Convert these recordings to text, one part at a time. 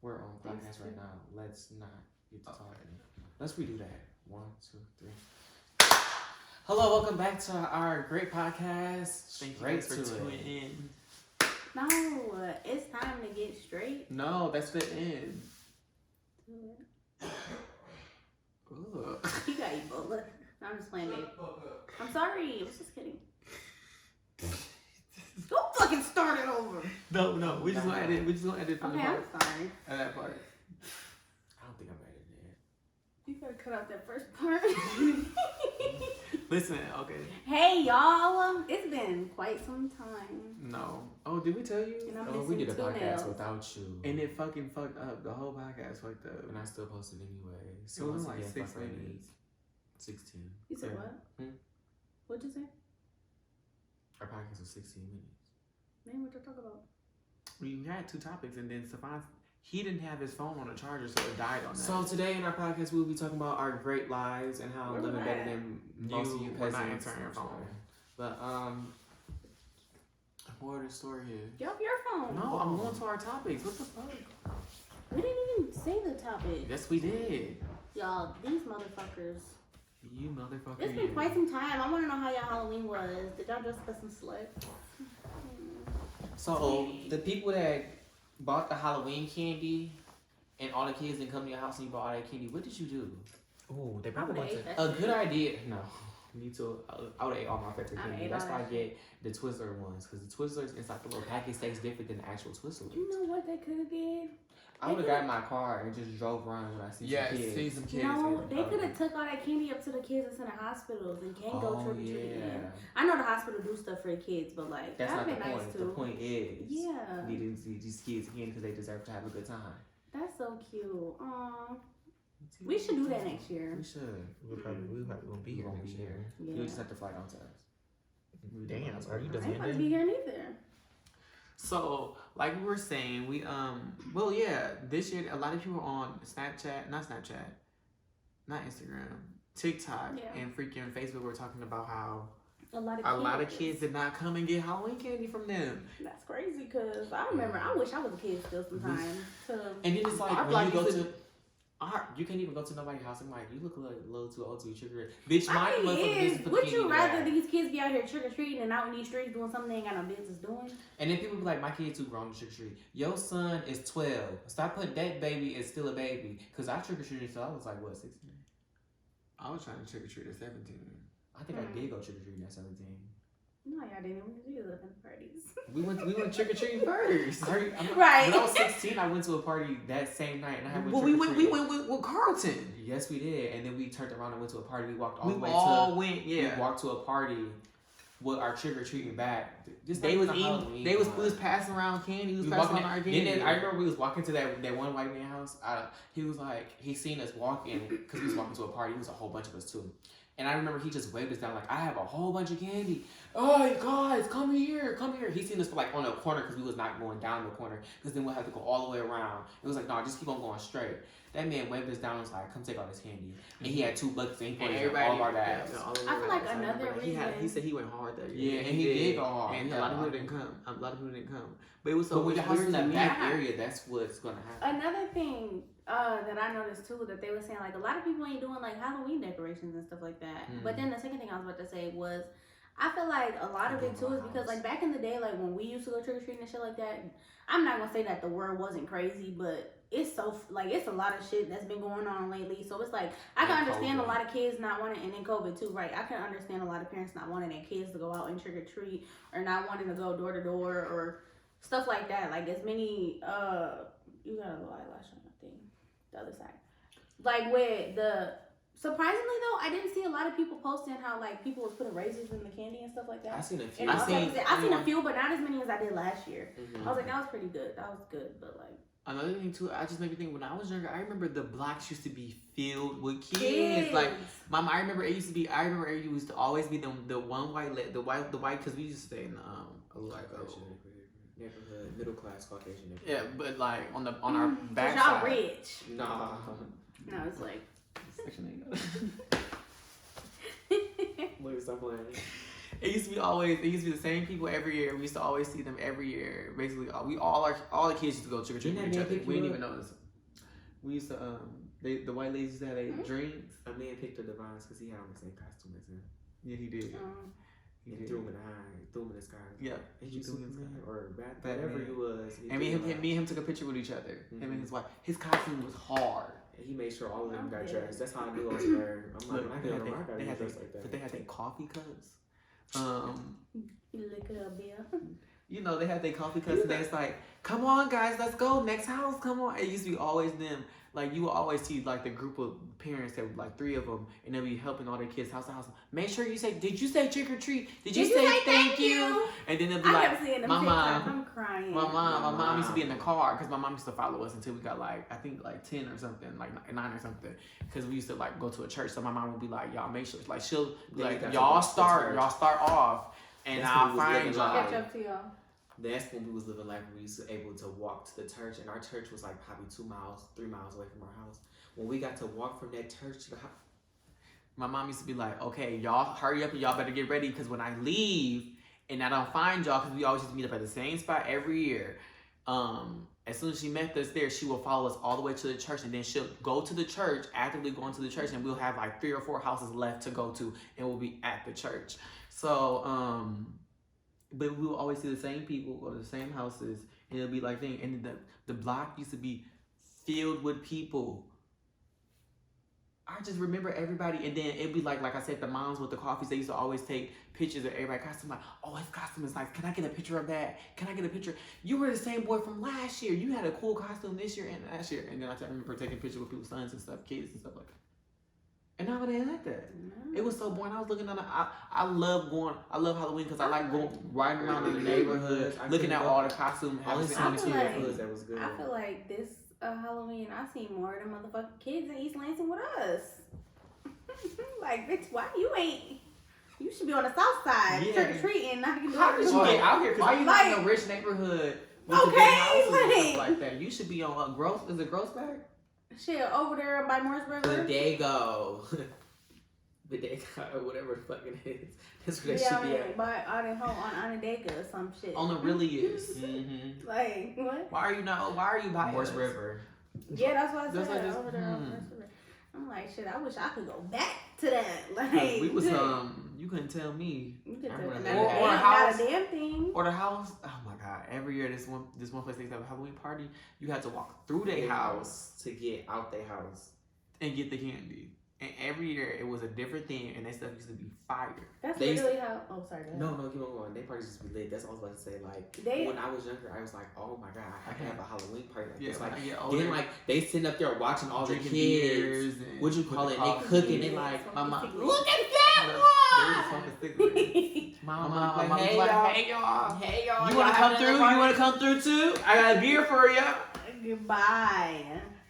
We're on podcast right now. Let's not get to talking. Let's redo that. 1, 2, 3. Hello, welcome back to our great podcast. Thank you Straight guys for to tuning it. in. No, it's time to get straight No, that's the end. to it. Ugh. You got Ebola. No, I'm just playing, babe. I'm sorry. I was just kidding. Don't fucking start it over. No, we just gonna edit. We just gonna edit from Okay, the I'm part. sorry. At that part. I don't think I'm ready yet. You gotta cut out that first part. Listen, okay. Hey, y'all. It's been quite some time. No. Oh, did we tell you? And I'm Oh, we did a missing two podcast nails. without you. And it fucking fucked up. The whole podcast fucked up. And I still posted anyway. It So was once like again, 6 fuck our minutes. needs. 16. You said Yeah. what? Hmm? What'd you say? Our podcast was 16 minutes. Man, what you talk about? We had 2 topics, and then Stefan, he didn't have his phone on a charger, so it died on that. So today in our podcast, we'll be talking about our great lives and how Where living we better at? than most of you were not peasants. answering your phone. But more of the story here. Get off your phone. No, I'm going to our topics. What the fuck? We didn't even say the topic. Yes, we did. Y'all, these motherfuckers. You motherfucker. It's been quite some time. I want to know how y'all Halloween was. Did y'all dress up as some sluts? So the people that bought the Halloween candy and all the kids didn't come to your house and you bought all that candy, what did you do? Ooh, they I probably would went ate to. that A shit. good idea. No. Me too. I would have ate all my favorite I candy. ate That's all why I that get the Twizzler ones. Because the Twizzlers inside the little package tastes different than the actual Twizzlers. You know what they could have did? I would have got in my car and just drove around when I see Yeah, some kids. see some kids. No, and- they could have took all that candy up to the kids that's in the hospitals and can't go trick or treating. yeah. I know the hospital do stuff for the kids, but like That's not that'd the be point. nice The too. point is, Yeah, we didn't see these kids again because they deserve to have a good time. that's so cute. Aw, we should do that next year. We should. We probably won't be We here won't next be year. here. Yeah. You'll just have to fly down to us. Damn, are you I ain't gonna be demanding? here neither. So, like we were saying, well, yeah, this year a lot of people on Snapchat, not Instagram, TikTok, Yeah. and freaking Facebook were talking about how A lot of a lot of kids did not come and get Halloween candy from them. That's crazy because I remember. I wish I was a kid still sometimes. And then it's like Our when block you go used to, you can't even go to nobody's house. I'm like, you look a little too old to be trick or treating. Bitch, my I mean, motherfucker is, gets the would candy you to rather that. these kids be out here trick or treating and out in these streets doing something they ain't got no business doing? And then people be like, my kid too grown to trick or treat. Your son is 12. Stop putting that baby as still a baby. Because I trick or treated until I was like, what, 16? I was trying to trick or treat at 17. I think I did go trick or treating at 17. No, y'all didn't. We was up in parties. We went trick or treating first. Right. When I was 16, I went to a party that same night and I had Well, we went with Carlton. Yes, we did. And then we turned around and went to a party. We walked all We the way all to. went, We yeah. walked to a party with our trick or treating bag. Just They like was the eating. Halloween We was one. passing around candy. We was We passing walking around our in, candy. and then I remember we was walking to that one white man house. He was like, he seen us walking because we was walking to a party. It was a whole bunch of us too. And I remember he just waved us down like, I have a whole bunch of candy. Oh, guys, come here. He seen us like on a corner because we was not going down the corner because then we'll have to go all the way around. It was like, no, just keep on going straight. That man waved us down and was like, come take all this candy. And he had 2 buckets and he put it in all of our bags. I feel like another He reason- said he went hard that year. Yeah, and he did go hard. And Yeah. a lot of people didn't come. A lot of people didn't come. But it was so So when your house weird in to that me. back Yeah. area, that's what's going to happen. Another thing that I noticed too that they were saying like a lot of people ain't doing like Halloween decorations and stuff like that. But then the second thing I was about to say was I feel like a lot of it too is because like back in the day, like when we used to go trick or treating and shit like that. I'm not gonna say that the world wasn't crazy, but it's so like it's a lot of shit that's been going on lately. So it's like I can And understand COVID. a lot of kids not wanting, and then COVID too, right? I can understand a lot of parents not wanting their kids to go out and trick or treat or not wanting to go door to door or stuff like that. Like as many you got a little eyelash on that thing, the other side. Like with the surprisingly though, I didn't see a lot of people posting how like people was putting razors in the candy and stuff like I that. seen a few. And I all seen- types of- I seen a few, but not as many as I did last year. Mhm. I was like, that was pretty good. That was good, but like Another thing too, I just made me think when I was younger, I remember the blocks used to be filled with kids. Like Mom, I remember it used to always be the one the white because we used to stay in like neighborhood, middle class Caucasian neighborhood. yeah, but like on our Cause back y'all side. rich. Nah. No, it's like Section 8. Look, stop playing. It used to be the same people every year. We used to always see them every year. Basically, all the kids used to go trick or treat with each other. We didn't even notice. We used to the white ladies used to have their drinks. A man picked up Devon's because he had on the same costume as him. Yeah, he did. He threw him in the eye, threw him in the sky. Yeah, And you Superman or Batman, Batman. whatever he was. And me and him took a picture with each other. Him and his wife. His costume was hard. He made sure all of them got dressed. That's how I knew I was there. I'm like, Look, when I they got had on, I got they had dressed like that. but they had their coffee cups. You lick it up, yeah. You know, they had their coffee cups and it's like, come on guys, let's go, next house, come on. It used to be always them. Like, you will always see like the group of parents that were like 3 of them, and they'll be helping all their kids house to house. Make sure you say, did you say trick or treat? Did you say thank you? And then they'll be like, my mom, I'm crying. my mom used to be in the car because my mom used to follow us until we got like, I think like 10 or something, like 9 or something, because we used to like go to a church. So my mom would be like, y'all make sure, like she'll be like, y'all start off, and I'll find y'all. Catch up to y'all. That's when we was living life. We used to able to walk to the church, and our church was like probably 2 miles, 3 miles away from our house. When we got to walk from that church to the house, my mom used to be like, okay, y'all hurry up and y'all better get ready because when I leave and I don't find y'all, because we always used to meet up at the same spot every year. As soon as she met us there, she will follow us all the way to the church, and then she'll go to the church, actively going to the church, and we'll have like 3 or 4 houses left to go to, and we'll be at the church. So, but we will always see the same people go to the same houses, and it'll be like thing. And the block used to be filled with people. I just remember everybody, and then it'd be like I said, the moms with the coffees, they used to always take pictures of everybody's costume. Like, oh, his costume is nice. Can I get a picture of that? Can I get a picture? You were the same boy from last year. You had a cool costume this year and last year. And then I remember taking pictures with people's sons and stuff, kids and stuff like that. And now it ain't like that. It was so boring. I was looking on I love Halloween because I like going riding around in the neighborhood, looking at all the costumes. I was I feel like- that was good. I feel like this Halloween, I seen more of the motherfucking kids in East Lansing with us. Like, bitch, why you should be on the south side, Yeah. trick or treating, not getting How did you get out here? Why you not in a Like- rich neighborhood with the big Okay, houses and like- stuff like that? You should be on is it Grossberg? shit over there by Morrisburg? Bodego. Bodega, or whatever the fuck it is. That's where they Yeah, should be at. by out in on Onondaga or some shit. On the really is. Mm-hmm. Like, what? Why are you by Morse us? River. Yeah, that's what I That's said. like this- Over there on Morrisburg. I'm like, shit, I wish I could go back to that. Like, We was you couldn't tell me. you could I tell remember not, that. Or a not house. a damn thing. Or the house. Oh my god! Every year this one place they have a Halloween party. You had to walk through their house to get out their house. and get the candy. And every year it was a different thing, and that stuff used to be fire. That's They- literally how. Oh, sorry. Go ahead. No, keep on going. They parties used to be lit. That's all I was about to say. Like, They- when I was younger, I was like, oh my god, I can have a Halloween party like this. when Like, I get older, then like they sitting up there watching all the drinking kids. beers and What'd you call with it? the They coffee. cooking. They like, my mom. Look at that They was smoking cigarettes. My mom was hey, like, y'all. hey y'all, hey y'all, you wanna come through? You wanna come through too? I got a beer for you. Goodbye.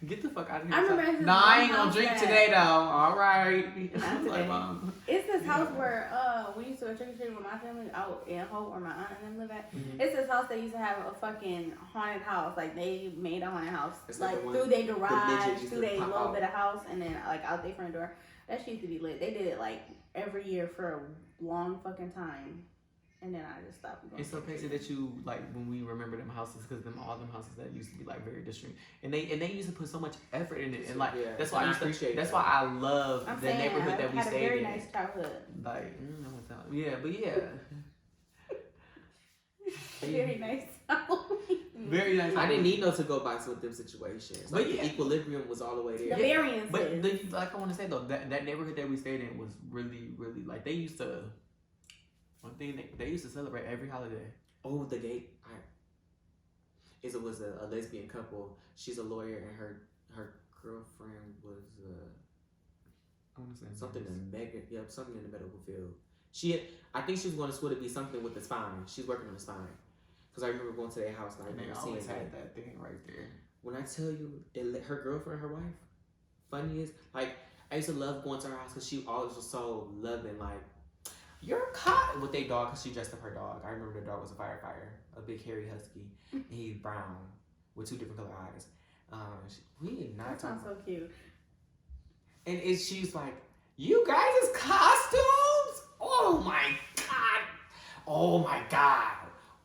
Get the fuck out of here. I remember his Nah, I ain't mom gonna drink said- today though. All right. Not Like, today. Mom. It's this house where we used to go trick or treat with my family out in Hope where my aunt and them live at. Mhm. It's this house that used to have a fucking haunted house. Like they made a haunted house, It's like like the one through their midget garage, used through to their pop little out. bit of house, and then like out their front door. That shit used to be lit. They did it like every year for a long fucking time, and then I just stopped. Going It's so crazy that you like when we remember them houses because all them houses that used to be like very distinct and they used to put so much effort in it and like Yeah, that's why and I I used to, appreciate that's that. why I love I'm the saying, neighborhood I that we had a stayed very in. nice childhood. Like yeah, but yeah, Very nice. very nice. I didn't need no to go box with them situations. But Like, yeah. the equilibrium was all the way The there. variances. But like I want to say though, that neighborhood that we stayed in was really, really like they used to. One thing they used to celebrate every holiday. Oh, the gate. It was a lesbian couple. She's a lawyer, and her girlfriend was I want to say something something in the medical field. I think she was going to school to be something with the spine. She's working on the spine. Because I remember going to their house and I And they remember always seeing had that. that thing right there. When I tell you, her girlfriend, her wife, funny is, like, I used to love going to her house because she always was so loving, like, you're caught with their dog because she dressed up her dog. I remember the dog was a firefighter, a big hairy husky, and he's brown with 2 different color eyes. We did not That talk sounds so cute. and she's like, you guys' costumes? Oh my god, Oh my god.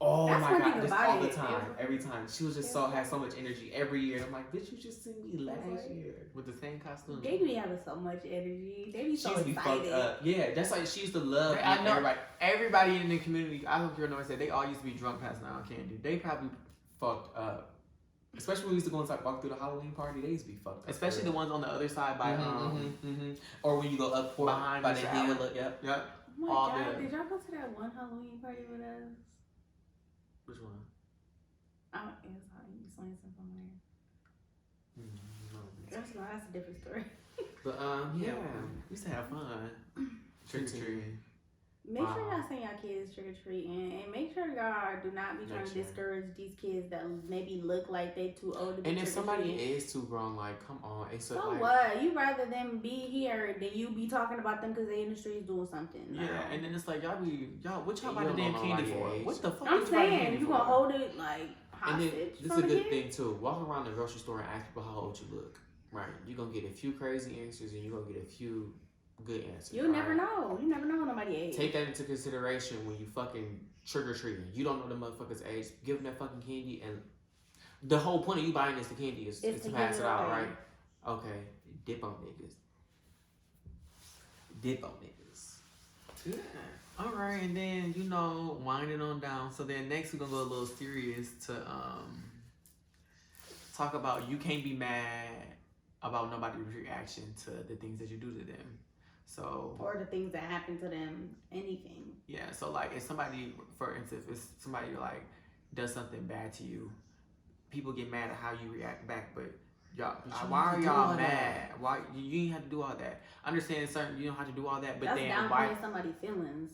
Oh That's my one god. thing Just about all the it. time. Every time. She was just had so much energy every year. And I'm like, bitch, you just seen me last year. With the same costume. They be having so much energy. They be She so used to be fucked excited. up. Yeah, that's like she used to love I know everybody. everybody in the community. I don't care what no one said. They all used to be drunk passing out on candy. They probably, Fucked up. Especially when we used to go inside, walk through the Halloween party, they used to be fucked up. especially the ones on the other side by Or when you go up for behind by the the shower. hill. Yep. Yep. Oh my all god, them. did y'all go to that one Halloween party with us? Which one? Oh, it was how you swing somewhere. No. That's a different story. But yeah, we used to have fun. Trick or treating. Make sure y'all send y'all kids trick or treating, and make sure y'all do not be trying to discourage these kids that maybe look like they too old to be And if somebody trick-or-treating. is too grown, like, come on. It's So like, what? You rather them be here than you be talking about them because the industry is doing something. No. Yeah, and then it's like y'all, what y'all You buy the don't damn know candy nobody for? age. What the fuck? I'm did you buy the saying candy you for? gonna hold it like and then hostage. this is a good thing too. Walk around the grocery store and ask people how old you look. Right, you're gonna get a few crazy answers and you're gonna get a few good answers. You never know. You never know nobody age. Take that into consideration when you fucking trick or treating. You don't know the motherfucker's age. Give them that fucking candy, and the whole point of you buying this the candy is It's to to pass give it it out, away. right? Okay, dip on niggas. Dip on niggas. Yeah. All right, and then winding on down. So then next we're gonna go a little serious to talk about you can't be mad about nobody's reaction to the things that you do to them. So or the things that happen to them, anything. yeah, so like if somebody, for instance, if somebody like does something bad to you, people get mad at how you react back, but y'all, But you why have are to do y'all all mad? that. Why you ain't have to do all that? I understand certain you don't have to do all that, but That's then why? downplaying somebody's feelings.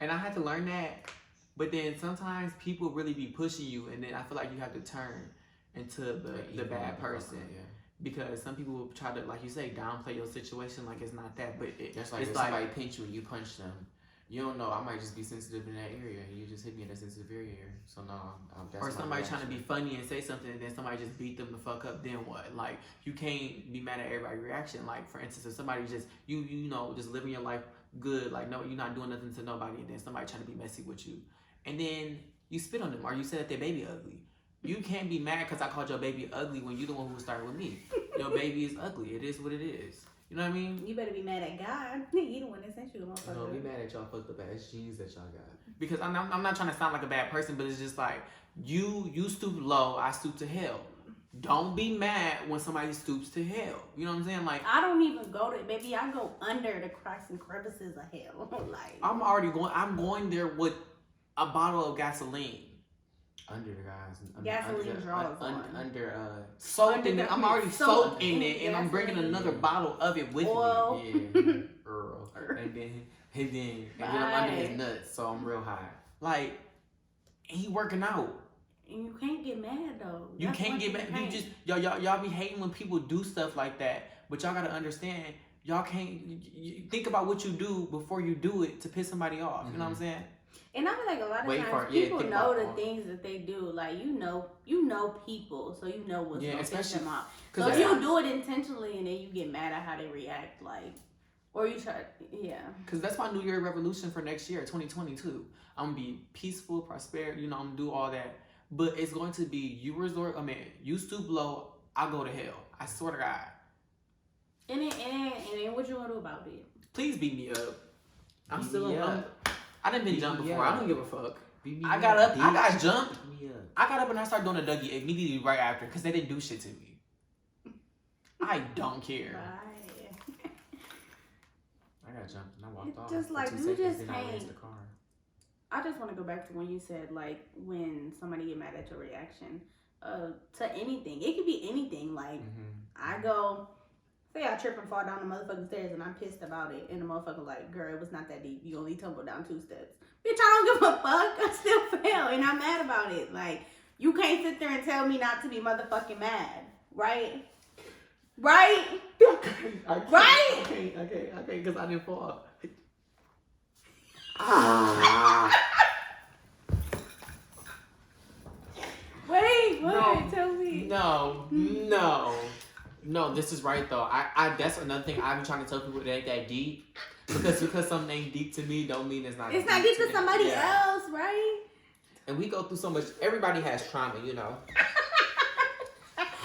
And I had to learn that. But then sometimes people really be pushing you, and then I feel like you have to turn into the bad person. Yeah. Because some people will try to, like you say, downplay your situation like it's not that. But That's like it's if like somebody pinch you and you punch them. You don't know. I might just be sensitive in that area, and you just hit me in a sensitive area. So no, that's or my somebody trying to be reaction. funny and say something, and then somebody just beat them the fuck up. Then what? Like you can't be mad at everybody's reaction. Like for instance, if somebody just you just living your life good, like no, you're not doing nothing to nobody, and then somebody trying to be messy with you, and then you spit on them or you said that their baby ugly. You can't be mad because I called your baby ugly when you the one who started with me. Your baby is ugly. It is what it is. You know what I mean? You better be mad at God. You the one that sent you the motherfucker. No, be mad at y'all fucked up ass jeans that y'all got. Because I'm not trying to sound like a bad person, but it's just like you stoop low, I stoop to hell. Don't be mad when somebody stoops to hell. You know what I'm saying? Like I don't even go to, baby, I go under the cracks and crevices of hell. Like I'm going there with a bottle of gasoline. Under the guys. Gasoline draws on. Soaked in Under it. the- I'm already soaked soaked in it, and I'm bringing gasoline. another bottle of it with Oil. me. Yeah, Earl. And then I'm under his Right. nuts, so I'm real high. Like, he working out. And you can't get mad though. You That's can't one get thing mad. You just y'all be hating when people do stuff like that, but y'all gotta understand. Y'all can't you think about what you do before you do it to piss somebody off. You know what I'm saying? And I feel like a lot of Wait times for it. Yeah, people think know about the it. things that they do. Like you know people, so you know what's Yeah, gonna piss especially- them off. 'cause So if that's- you do it intentionally and then you get mad at how they react, like, or you try, yeah. Cause that's my New Year resolution for next year, 2022. I'm gonna be peaceful, prosperity. I'm gonna do all that, but it's going to be you stoop low, I go to hell. I swear to God. And then what you gonna do about it? Please beat me up. I'm Beat still me I'm- up. I done been Beat jumped me before. up. I don't give a fuck. Beat me I got up. I bitch. got jumped. Beat me up. I got up and I started doing a Dougie immediately right after because they didn't do shit to me. I don't care. Right. I got jumped and I walked It's off. just for like, 2 you seconds, just then I raced can't- the car. I just want to go back to when you said like when somebody get mad at your reaction to anything. It could be anything. Like I go, say I trip and fall down the motherfucking stairs and I'm pissed about it, and the motherfucker like, girl, it was not that deep. You only tumbled down 2 steps. Bitch, I don't give a fuck. I still fell and I'm mad about it. Like you can't sit there and tell me not to be motherfucking mad, right? Right? I can't, Right? I can't, because I didn't fall. Wait, what? No. Tell me. No. No, this is right though. I that's another thing I've been trying to tell people that ain't that deep. Because something ain't deep to me don't mean it's not. It's not deep to somebody Yeah. else, right? And we go through so much. Everybody has trauma, you know.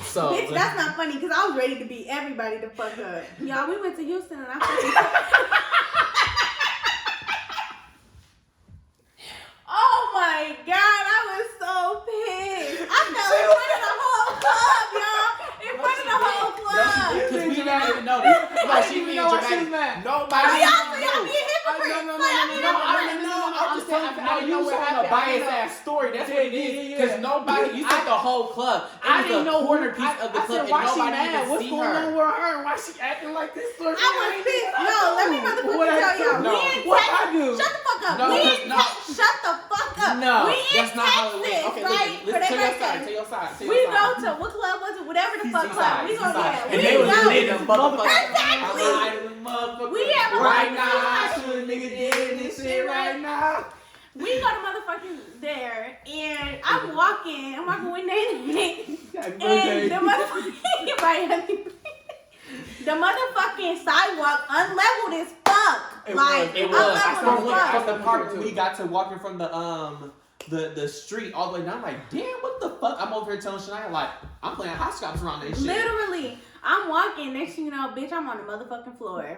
So Bitch, that's not funny because I was ready to beat everybody the fuck up. Y'all, we went to Houston and I fucking. Oh my god, I was so pissed. I fell in front of the whole club, y'all. In front of the whole club. because we didn't even know this. No, she being dramatic. Nobody. Y'all being hypocrites. No, I didn't know. I'm just saying, no, you was on a biased ass story. That's what it is. Because nobody, you said the whole club. I didn't know corner piece of the club, and why she nobody mad? even What's see going on her. with her? Why she acting like this? I was pissed. No, let me motherfucking What I tell y'all. do? We in What Texas. I do? Shut the fuck up. No, We that's in not- Texas. Shut the fuck up. No, we in that's not how it Texas, went. Okay, right? listen, For their tell your side. birthday. Tell your side. Tell We your go side. to what club was it? Whatever the fuck club. We go Seaside. there. And We they was go. lit as motherfuckers. Exactly. We have a right motherfucking now. time. Shoot, nigga did this shit right now. We go to motherfucking there, and I'm walking with Nate, and the motherfucking right, happy birthday. The motherfucking sidewalk unleveled as fuck. It like was. unleveled as From fuck. the part when we got to walking from the street all the way down, I'm like, damn, what the fuck? I'm over here telling Shania, like, I'm playing hopscotch around that shit. Literally, I'm walking. Next thing you know, bitch, I'm on the motherfucking floor.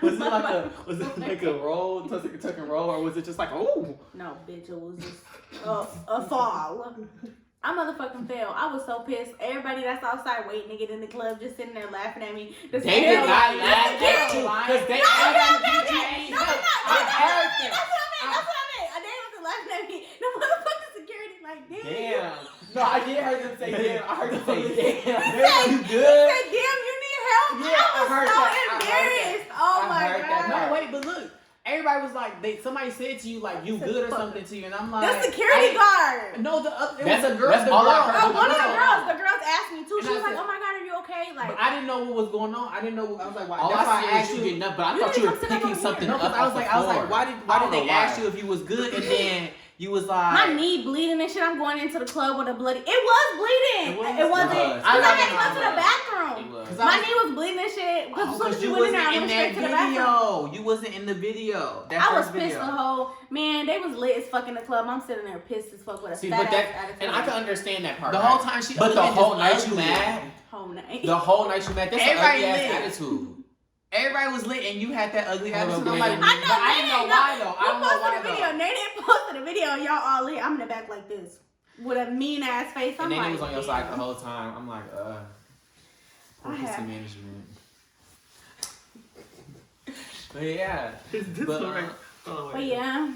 Was it like a roll, tuck and roll, or was it just like, oh? No, bitch, it was just a fall. I motherfucking fell. I was so pissed. Everybody that's outside waiting to get in the club just sitting there laughing at me. They did not laugh at you because they No, asked no, you. no, no, I heard that. That's what I meant. They wasn't laughing at me. The motherfucking security like, Damn. No, I did hear them say damn. I heard them say damn. Damn, You He good? said, damn, you need help? Yeah, I was I heard so that. I heard embarrassed. that. Oh I my heard that. god. No, wait, but look. Everybody was like, somebody said to you, like, you good or something to you, and I'm like, The security guard. No, it was That's a girl. that's The all I girl. heard. One of the girls asked me too. And She was I like, said- "Oh my god, are you okay?" Like, But I didn't know what was going on. I didn't know. I was like, why? All That's why I I said asked was you. you getting up, but I You thought need you to were come sit picking over something here. No, up because I was off like, the floor. why I did don't they know ask why. you if you was good, and then you was like, my knee bleeding and shit. I'm going into the club with a bloody. It was bleeding. It was? It wasn't. It was. Because I had to I go to the know. bathroom. It was. 'Cause My knee was bleeding and shit. Because as soon as you you went in wasn't there, I in went that straight to the bathroom. video. You wasn't in the video. That I was first pissed video. the whole man. They was lit as fuck in the club. I'm sitting there pissed as fuck with a See, fat but ass that, attitude. and I can understand that part. The right? whole time she. But the ugly, whole just night you ugly. mad. whole night. The whole night you mad. That's an Everybody ugly ass lit. attitude. Everybody was lit, and you had that ugly Hold attitude. on, I'm like, wait. but I didn't know why though. I don't know why Who posted the though. video? Nate posted a video. Y'all all lit. I'm in the back like this with a mean ass face. I'm And then like, he was on your side the damn. whole time. I'm like, I pussy have- management. But yeah. This But, alright. Oh, But yeah,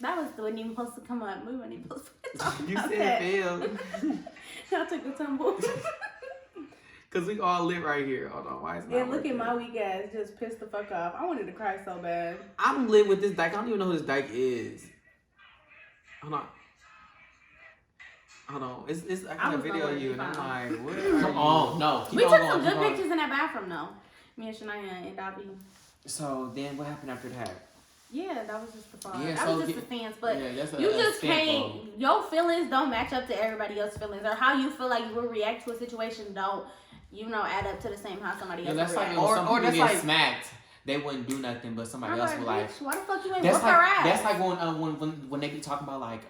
that wasn't even supposed to come up. We weren't even supposed to talk You about said that. fail. I took a tumble. Cause we all lit right here. Hold on, why is Yeah, look at my weak ass just pissed the fuck off. I wanted to cry so bad. I'm lit with this dyke. I don't even know who this dyke is. Hold on. Hold on. It's I I got a was video of you and I'm fine. like, what are Come you? on. No. Keep We on took going, some keep good going. pictures in that bathroom though. Me and Shania and Dobby. So then what happened after that? Yeah, that was just the fun. Yeah, that so was just get- the fans, but yeah, that's you a just sample. can't. Your feelings don't match up to everybody else's feelings, or how you feel like you will react to a situation don't, add up to the same how somebody Yeah, else that's will like react. when some or people that's get like- smacked, they wouldn't do nothing, but somebody I'm else like, would like. bitch, why the fuck you ain't That's whoop her like ass? that's like when they be talking about like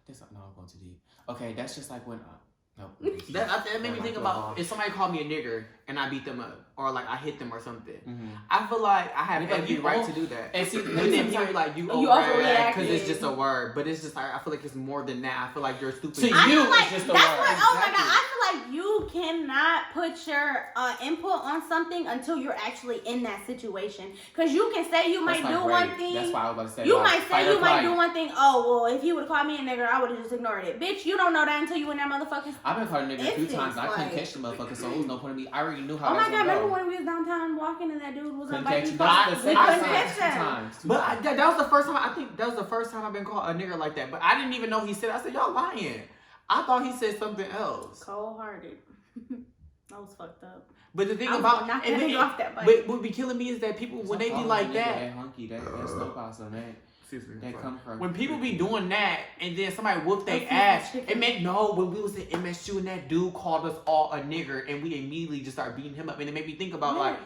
This no, I'm going too deep. Okay, that's just like when no. That made me think about if somebody called me a nigger and I beat them up or like I hit them or something. Mm-hmm. I feel like I have Yeah, but every you right own- to do that. And see, But then people be like, you overreact because it's overreacted. just a word. But it's just like, I feel like it's more than that. I feel like you're stupid. To I you, feel like it's just a that's word. what. Oh my Exactly. god! I feel like you cannot put your input on something until you're actually in that situation. Because you can say you might That's do like one rape. thing. That's why I was about to say. You like, might fight say or you might flight. do one thing. Oh well, if he would have called me a nigger, I would have just ignored it. Bitch, you don't know that until you in that motherfucking. I've been called a nigga a few Instance, times. And I couldn't like- catch the motherfucker, so it was no point in me. I already knew how Oh that my was god! gonna Remember go. when we was downtown walking and that dude was Couldn't on catch bike? you. That's That's the We the couldn't second catch time. him. Two times. But that was the first time. I think that was the first time I've been called a nigger like that. But I didn't even know he said. I said, y'all lying. I thought he said something else. Cold hearted. I was fucked up. But the thing I was about gonna knock and that then, nigga off that bike. But what be killing me is that people when they be like that. That hunky, that dope house on that. excuse me. They come from When people be doing that and then somebody whoop their That's ass, chicken. it made no. When we was in MSU and that dude called us all a nigger and we immediately just started beating him up, and it made me think about like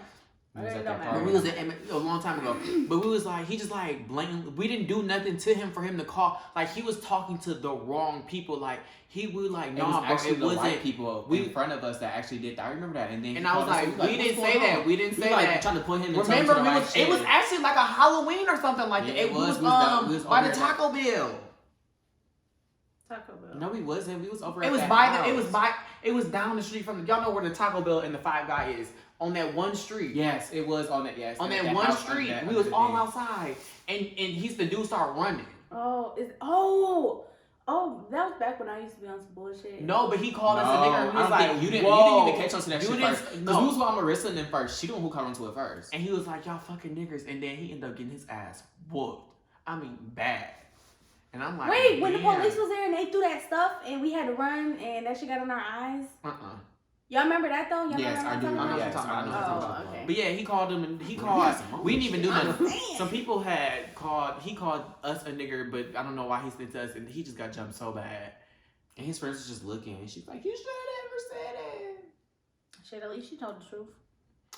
It was at It that don't matter. when party. we was at a long time ago. But we was like, he just like blatantly, we didn't do nothing to him for him to call. Like he was talking to the wrong people. Like he was like, It no, was bro, actually it the wasn't. white people we- in front of us that actually did that. I remember that. And then he And I was called us, like, he was we "What's didn't going say on?" that. We didn't We say like that. trying to put him in Remember, the right it was shit. actually like a Halloween or something like Yeah, that. it was. We We was by over the at Taco Bell. Taco Bell. No, we wasn't. We was over It at was that by house. it was down the street from y'all know where the Taco Bell and the Five Guy is on that one street. Yes, it was on that. Yes, On that that one house street, that- we was all thing. outside, and the dude started running. That was back when I used to be on some bullshit. No, but he called us a No, nigger. And he I was don't like, think you whoa. didn't even catch on to that You shit didn't- first. Because no. we was with Marissa then first. She the one who caught on to it first. And he was like, y'all fucking niggers, and then he ended up getting his ass whooped. I mean, bad. And I'm like, Wait, when the damn. police was there and they threw that stuff and we had to run and that shit got in our eyes. Y'all remember that though? Y'all Yes, remember I what do. I'm talking remember. about? Yes, I know what you're Oh, talking okay. about. But yeah, he called him, and he We called. had some We didn't even do I'm nothing. saying. Some people had called. He called us a nigger, but I don't know why he said to us, and he just got jumped so bad. And his friends was just looking, and she's like, "You should have never said it." Shit, at least she told the truth.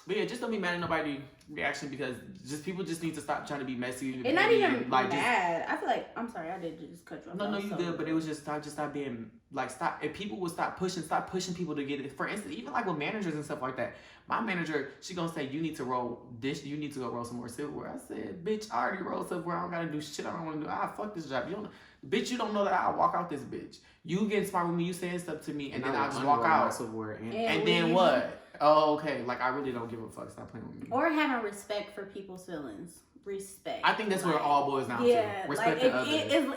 But yeah, just don't be mad at nobody reaction because just people just need to stop trying to be messy. And not even like mad. I feel like, I'm sorry, I did just cut you off. No, That no, was you so good, but rude. it was just stop being like stop. If people would stop pushing people to get it. For instance, even like with managers and stuff like that. My manager, she gonna say you need to roll dish. You need to go roll some more silverware. I said, bitch, I already rolled silverware. I don't gotta do shit. I don't want to do. Fuck this job. You don't, bitch. You don't know that I'll walk out this bitch. You get smart with me. You saying stuff to me, and then I just walk out. And then leave. what? Oh, okay. Like I really don't give a fuck. Stop playing with me. Or having respect for people's feelings. Respect. I think that's where it all boils down Yeah, to. Respect like to others.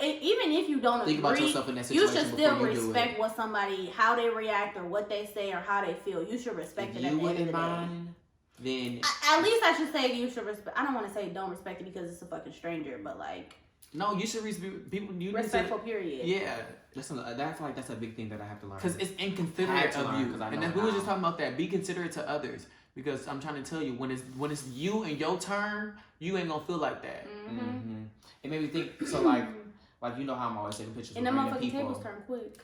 even if you don't Think agree, about yourself in that you situation should still before you do respect it. what somebody, how they react or what they say or how they feel. You should respect If it at you the end of the wouldn't day. mind, then At least I should say you should respect. I don't want to say don't respect it because it's a fucking stranger, but like No, you should respect people. You respectful. need Period. to, yeah. I feel like that's a big thing that I have to learn. Because it's Had inconsiderate to of learn, you. 'cause I And know then we were how. just talking about that. Be considerate to others. Because I'm trying to tell you, when it's you and your turn, you ain't gonna feel like that. Mm-hmm. It made me think. So like you know how I'm always taking pictures And with the random motherfucking people. tables turn quick.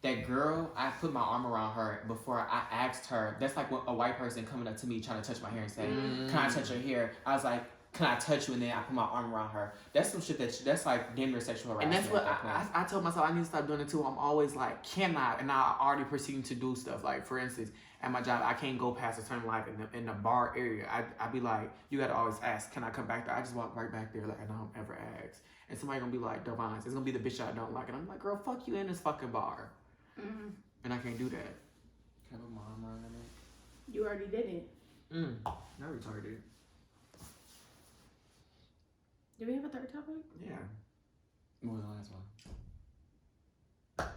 That girl, I put my arm around her before I asked her. That's like when a white person coming up to me trying to touch my hair and say, "Can I touch your hair?" I was like, "Can I touch you?" And then I put my arm around her. That's some shit that's like damn near sexual And harassment. that's what at that point. I told myself I need to stop doing it too. I'm always like, can I? And I already proceeding to do stuff. Like, for instance, at my job, I can't go past a certain life in the bar area. I be like, you gotta always ask, can I come back there? I just walk right back there, like, I don't ever ask. And somebody gonna be like, Devon, it's gonna be the bitch I don't like. And I'm like, girl, fuck you in this fucking bar. Mm-hmm. And I can't do that. Can I put my arm around it? You already did it. Not retarded. Do we have a third topic? Yeah. What was the last one?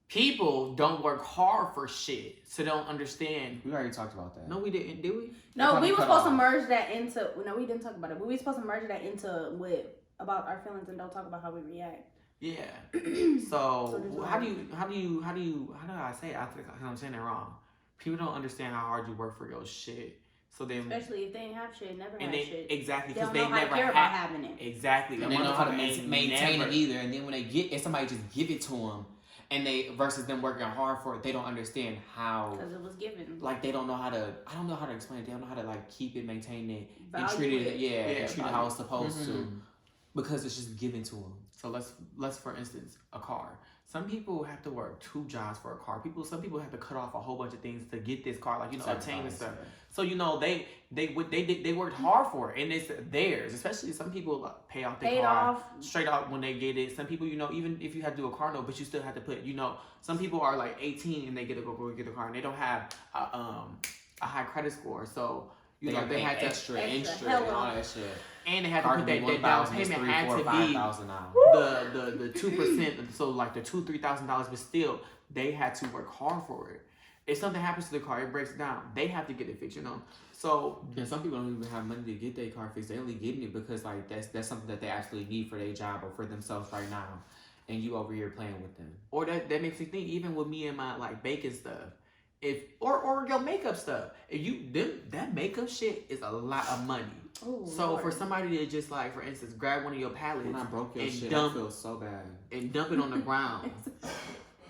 People don't work hard for shit, so they don't understand. We already talked about that. No, we didn't, did we? No, kinda we were cut supposed to off. merge that into. No, we didn't talk about it. But we were supposed to merge that into with about our feelings and don't talk about how we react. Yeah. So So how do I say it? I think I'm saying it wrong. People don't understand how hard you work for your shit. So then, Especially if they ain't have shit, never and had they shit. exactly They because don't they know how to never care about had having it. exactly. And they know how to Motherfucker ain't maintain never- it either. And then when they get it, somebody just give it to them, and they versus them working hard for it, they don't understand how. Because it was given. Like they don't know how to. I don't know how to explain it. They don't know how to like keep it, maintain it, and Value treat it. it. Yeah, Yeah, and treat it value how it's supposed to, Mhm. because it's just given to them. So let's for instance a car. Some people have to work 2 jobs for a car. Some people have to cut off a whole bunch of things to get this car, like obtain and stuff. So they worked hard for it, and it's theirs. Especially some people pay off their Paid car off. straight out when they get it. Some people, even if you have to do a car note, but you still have to put, some people are like 18 and they get to go get a car, and they don't have a high credit score, so They they had to extra, and hella. all that shit. and they had to Car put could be that down 1,000, payment 3, had 4, to be 5,000 now. the 2%, so like the $2,000-$3,000, but still they had to work hard for it. If something happens to the car, it breaks down, they have to get it fixed, So And some people don't even have money to get their car fixed. They only getting it because like that's something that they actually need for their job or for themselves right now. And you over here playing with them. or that makes me think, even with me and my like baking stuff, or your makeup stuff. If that makeup shit is a lot of money. Ooh, So Lord. for somebody to just like, for instance, grab one of your palettes When I broke your and shit, dump I feel so bad. and dump it on the ground.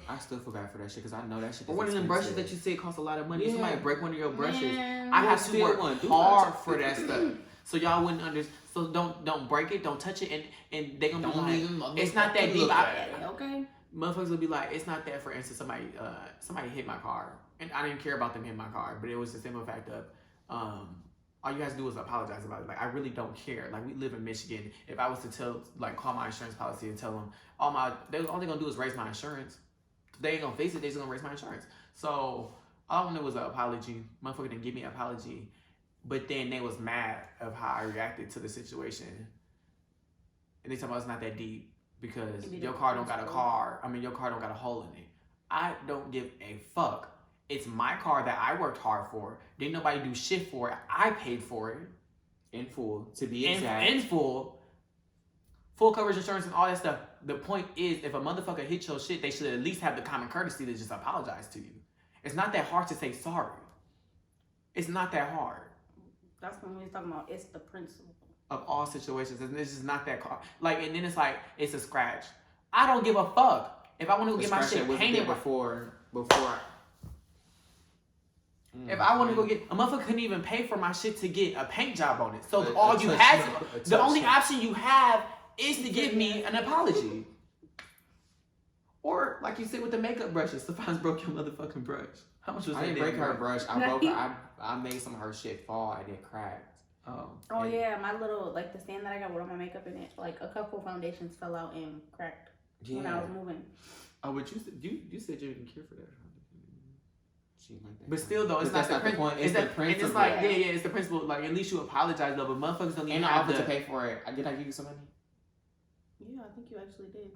I still feel bad for that shit because I know that shit. Or is one of them brushes expensive. that you said cost a lot of money. Yeah. Somebody break one of your brushes. Man. I have to Steal work one. Do hard not for that stuff. So y'all wouldn't understand. So don't break it. Don't touch it. And they gonna be like, it's not that deep. Okay. Motherfuckers will be like, it's not that. For instance, somebody hit my car, and I didn't care about them hitting my car, but it was the simple fact of, all you guys do is apologize about it. Like, I really don't care. Like, we live in Michigan. If I was to call my insurance policy and tell them all they're gonna do is raise my insurance. They ain't gonna fix it. They're just gonna raise my insurance. So all I wanted was an apology. Motherfucker didn't give me an apology, but then they was mad of how I reacted to the situation, and they told me it's not that deep. Because your car don't got a hole in it. I don't give a fuck. It's my car that I worked hard for. Didn't nobody do shit for it. I paid for it. In full, to be exact. In full. Full coverage insurance and all that stuff. The point is, if a motherfucker hit your shit, they should at least have the common courtesy to just apologize to you. It's not that hard to say sorry. It's not that hard. That's when we was talking about it's the principle. Of all situations, and this is not that car. Like, and then it's like, it's a scratch. I don't give a fuck. If I want to go get my shit painted before. If I want to go get a motherfucker couldn't even pay for my shit to get a paint job on it. So The only option you have is to give me an apology. Or like you said with the makeup brushes, Stephan's broke your motherfucking brush. How much was that? I didn't break her brush. I made some of her shit fall and it cracked. Oh yeah, my little the stand that I got with all my makeup in it, like a couple foundations fell out and cracked when I was moving. Oh, but you said you didn't care for that. She like that. But still though, it's not the point. It's the principle. It's like it's the principle. Like, at least you apologize though, but motherfuckers don't even and I have offered to pay for it. Did I give you some money? Yeah, I think you actually did.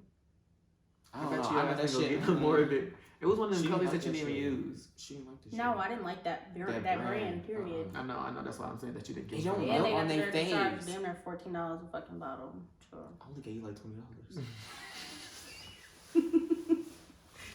I don't know. I know that shit. More of it. It was one of the She colors liked that you that didn't even shit. use. She didn't like the shit. No, I didn't like that brand. Period. I know. That's why I'm saying that you didn't get. They don't it. know they on got their charged face. damn near $14 a fucking bottle. Sure. I only gave you like $20.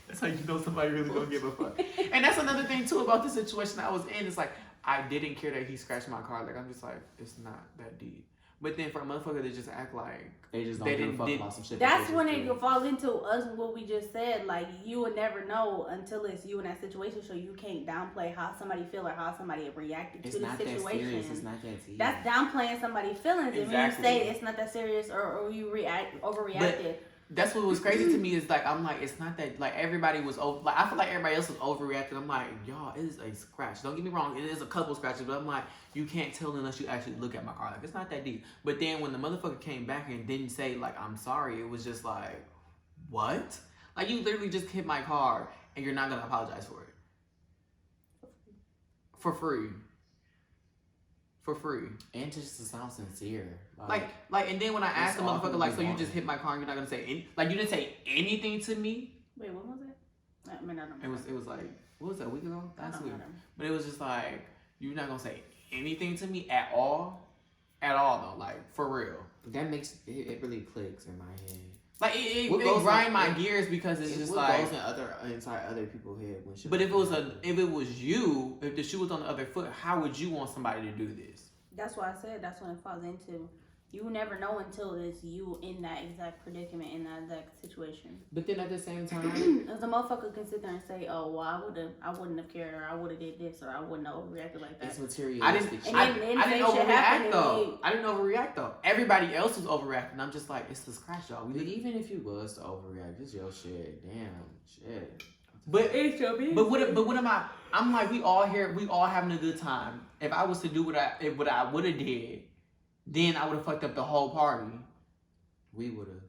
That's how you know somebody really don't give a fuck. And that's another thing too about the situation I was in. It's like, I didn't care that he scratched my car. Like, I'm just like, it's not that deep. But then for a motherfucker to just act like they just don't give a fuck about some shit. That's when it falls into us what we just said. Like, you would never know until it's you in that situation, so you can't downplay how somebody feel or how somebody reacted to the situation. That serious. It's not that serious. That's downplaying somebody's feelings. Exactly. And when you say it's not that serious or you overreacted. That's what was crazy to me is like, I'm like, it's not that, like, everybody was over, like, I feel like everybody else was overreacting. I'm like, y'all, it is a scratch. Don't get me wrong, it is a couple scratches, but I'm like, you can't tell unless you actually look at my car. Like, it's not that deep. But then when the motherfucker came back and didn't say, like, I'm sorry, it was just like, what? Like, you literally just hit my car and you're not gonna apologize for it. For free. For free. And just to sound sincere. Like, and then when I asked the all motherfucker, like, so you wrong. just hit my car and you're not gonna say you didn't say anything to me? Wait, what was it? I mean, I don't know. It was like, what was that, a week ago? Last week. know. But it was just like, you're not gonna say anything to me at all? At all though, like, for real. That makes it really clicks in my head. Like, it What goes grind in- my gears because it's just what like, goes inside other people's head when shit. but if it was you, if the shoe was on the other foot, how would you want somebody to do this? That's why I said that's when it falls into. You never know until it's you in that exact predicament, in that exact situation. But then at the same time, If the motherfucker can sit there and say, "Oh, well, I wouldn't have cared, or I would have did this, or I wouldn't have overreacted like that." it's materialistic. I didn't And then I didn't shit overreact happened though. and I didn't overreact though. Everybody else was overreacting. I'm just like, it's the scratch, y'all. But even if you was to overreact, it's your shit. Damn, shit. But It's your business. but what am I? I'm like, we all here, we all having a good time. If I was to do what I would have did, then I would have fucked up the whole party. We would have.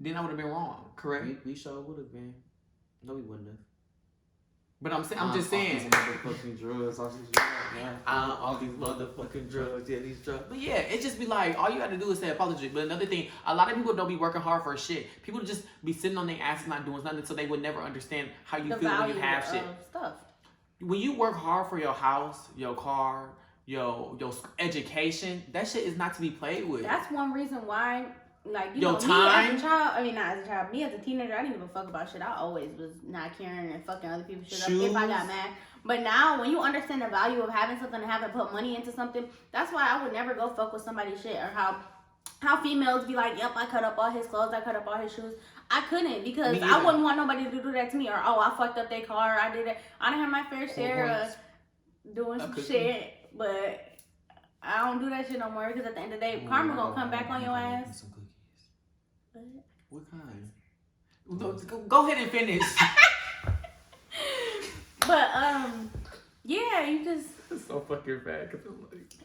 Then I would have been wrong, correct? We sure would have been. No, we wouldn't have. But I'm just saying. All these motherfucking drugs. All these drugs. Yeah. All these motherfucking drugs, yeah, these drugs. But yeah, it just be like, all you gotta do is say apology. But another thing, a lot of people don't be working hard for shit. People just be sitting on their asses not doing nothing, so they would never understand how you the feel when value you have of shit. stuff. When you work hard for your house, your car, your education, that shit is not to be played with. That's one reason why like, you Your know, time? me as a child, I mean, not as a child, me as a teenager, I didn't give a fuck about shit. I always was not caring and fucking other people's shit up if I got mad. But now, when you understand the value of having something and having put money into something, that's why I would never go fuck with somebody's shit. Or how females be like, yep, I cut up all his clothes, I cut up all his shoes. I couldn't, because I wouldn't want nobody to do that to me. Or, oh, I fucked up their car, I did it. I done had my fair share of doing some shit, but I don't do that shit no more, because at the end of the day, karma gonna come back on your ass. What kind? Go ahead and finish. But yeah, you just It's so fucking bad.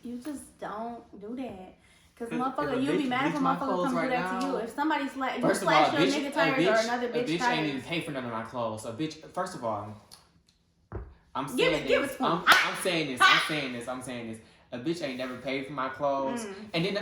you just don't do that. Cause If motherfucker, a you'll be bitch mad if a bleach my motherfucker clothes come right do that to now- you. If somebody you First of all, slash your nigga tires or another a bitch bitch tires. ain't even pay for none of my clothes. A bitch, first of all, I'm saying Give it this. to him. I'm saying this. A bitch ain't never paid for my clothes, and then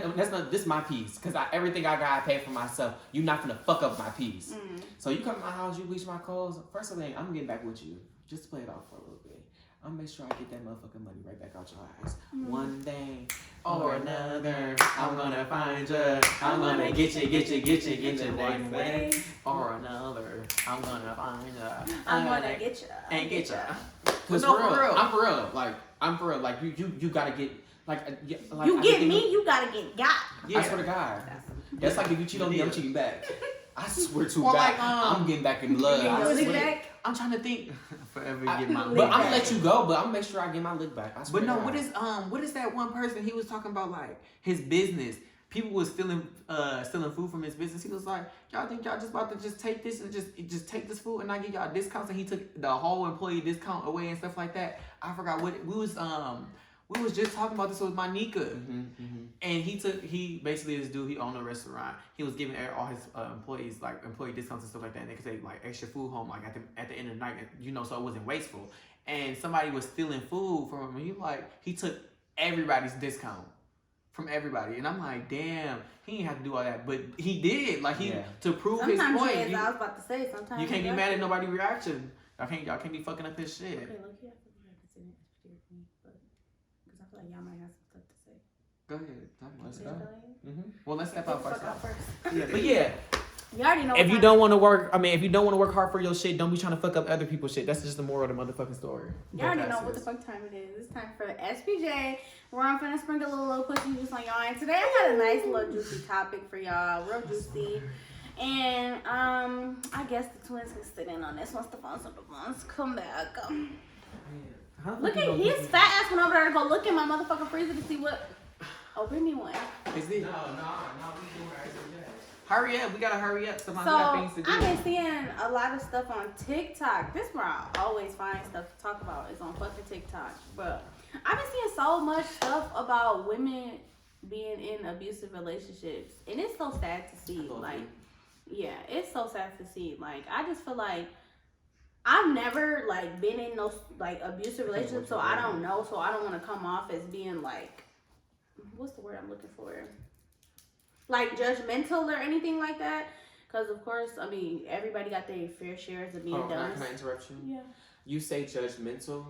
this is my piece, cause everything I got I pay for myself. You not gonna fuck up my piece. So you come to my house, you bleach my clothes. First of all, I'm getting back with you. Just to play it off for a little bit. I'm gonna make sure I get that motherfucking money right back out your ass. One day or another, I'm gonna find you. I'm gonna get you one way or another. I'm gonna find you. I'm gonna get you and get you. Cause No, for for real, real. I'm for real. Like you gotta get like You I get think me, you gotta get got. Yeah. I swear to God. That's like if you cheat on me, I'm cheating back. I swear to Or God, like, I'm getting back in blood. You I get your lick swear. back. I'm trying to think. Forever I- get my But lick I'm gonna back. let you go. But I'm gonna make sure I get my lick back. I swear But no, to God. what is that one person he was talking about, like his business? People was stealing food from his business. He was like, y'all think y'all just about to just take this and just take this food and I give y'all discounts, and he took the whole employee discount away and stuff like that. I forgot what we was just talking about this with my Nika. And he basically, this dude, he owned a restaurant. He was giving all his employees like employee discounts and stuff like that, and they could take like extra food home like at the end of the night, so it wasn't wasteful. And somebody was stealing food from him. He took everybody's discount from everybody, and I'm like, damn, he didn't have to do all that, but he did. To prove Sometimes his point. I was about to say, sometimes You can't be mad at nobody's reaction. Y'all can't be fucking up his shit. Okay, look, yeah, I feel like it's in it for me, but because I feel like y'all might have some stuff to say. Go ahead. Talk about Let's it. go. Well, let's step out Fuck first. out first. Yeah, but yeah. You already know. If you don't want to work, if you don't want to work hard for your shit, don't be trying to fuck up other people's shit. That's just the moral of the motherfucking story. You already know what the fuck time it is. It's time for SPJ, where I'm finna sprinkle a little pussy juice on y'all. And today I got a nice little juicy topic for y'all, real juicy. And I guess the twins can sit in on this once the phones come back. Look at his fat ass went over there to go look in my motherfucking freezer to see what. Oh, bring me one. Is it? No, we doing SPJ. Hurry up. We gotta hurry up. Somebody So, got things to do. I've been seeing a lot of stuff on TikTok. This is where I always find stuff to talk about is on fucking TikTok. But I've been seeing so much stuff about women being in abusive relationships. And it's so sad to see. Yeah, it's so sad to see. I just feel like I've never, been in no, abusive relationships, so I don't know. So I don't want to come off as being, what's the word I'm looking for? Judgmental or anything like that. Because, of course, everybody got their fair shares of being dumb. Can I interrupt you? Yeah. You say judgmental.